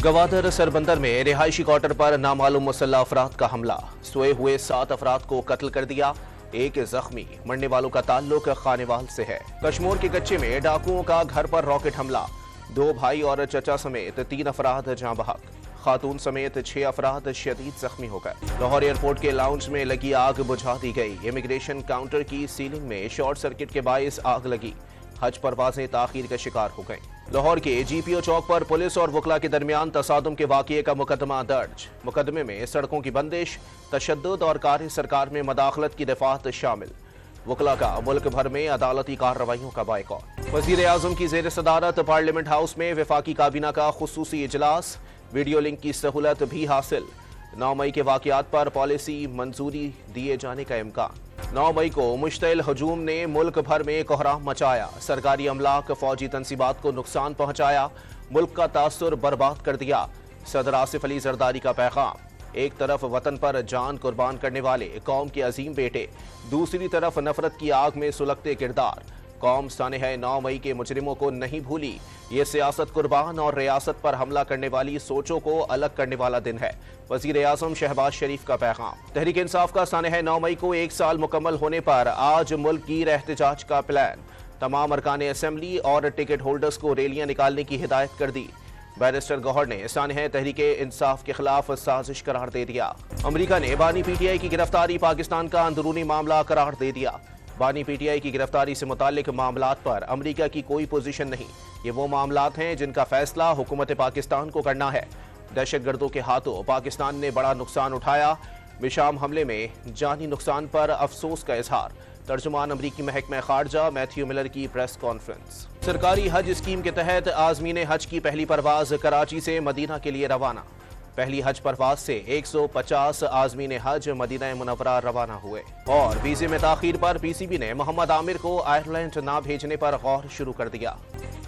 गवादर सरबंदर में रिहायशी क्वार्टर पर नामालूम मुसल्लह अफराद का हमला, सोए हुए 7 अफराद को कत्ल कर दिया, एक जख्मी। मरने वालों का ताल्लुक खानेवाल से है। कश्मीर के कच्चे में डाकुओं का घर पर रॉकेट हमला, 2 भाई और चचा समेत 3 अफराद जाँ बहक, खातून समेत 6 अफराद शदीद जख्मी हो गए। लाहौर एयरपोर्ट के लाउंज में लगी आग बुझा दी गई। इमिग्रेशन काउंटर की सीलिंग में शॉर्ट सर्किट के बायस आग लगी, हज परवाजें ताखीर का शिकार हो गईं। लाहौर के जीपीओ चौक पर पुलिस और वकला के दरमियान तसादुम के वाक़ये का मुकदमा दर्ज। मुकदमे में सड़कों की बंदिश, तशद्दुद और कार्य सरकार में मदाखलत की दफात शामिल। वकला का मुल्क भर में अदालती कार्रवाइयों का बायकॉट। वज़ीर आज़म की ज़ेर सदारत पार्लियामेंट हाउस में वफाकी काबीना का खुसूसी इजलास, वीडियो लिंक की सहूलत भी हासिल। 9 मई के वाक़यात पर पॉलिसी मंजूरी दिए जाने का इम्कान। 9 मई को मुश्तइल हजूम ने मुल्क भर में कोहराम मचाया, सरकारी अमलाक फौजी तनसीबात को नुकसान पहुंचाया, मुल्क का तासुर बर्बाद कर दिया। सदर आसिफ अली जरदारी का पैगाम, एक तरफ वतन पर जान कुर्बान करने वाले कौम के अजीम बेटे, दूसरी तरफ नफरत की आग में सुलगते किरदार। कौम सानह 9 मई के मुजरिमों को नहीं भूली। ये सियासत कुर्बान और रियासत पर हमला करने वाली सोचों को अलग करने वाला दिन है। वज़ीर आज़म शहबाज शरीफ का पैगाम। तहरीक इंसाफ का सानह 9 मई को 1 साल मुकम्मल होने पर आज मुल्क गिर एहतजाज का प्लान। तमाम अरकान असम्बली और टिकट होल्डर्स को रैलियां निकालने की हिदायत कर दी। बैरिस्टर गौहर ने सानह तहरीक इंसाफ के खिलाफ साजिश करार दे दिया। अमरीका ने बानी पीटीआई की गिरफ्तारी पाकिस्तान का अंदरूनी मामला करार दे दिया। बानी पीटीआई की गिरफ्तारी से मुताल्लिक मामलात पर अमरीका की कोई पोजीशन नहीं। ये वो मामलात हैं जिनका फैसला हुकूमत पाकिस्तान को करना है। दहशतगर्दों के हाथों पाकिस्तान ने बड़ा नुकसान उठाया। विशाम हमले में जानी नुकसान पर अफसोस का इजहार। तर्जुमान अमरीकी महकमा खारजा मैथ्यू मिलर की प्रेस कॉन्फ्रेंस। सरकारी हज स्कीम के तहत आज़मीन हज की पहली परवाज कराची से मदीना के लिए रवाना। पहली हज परवाज से 150 आज़मीन हज मदीना मुनव्वरा रवाना हुए। और वीजे में ताखीर पर पीसीबी ने मोहम्मद आमिर को आयरलैंड ना भेजने पर गौर शुरू कर दिया।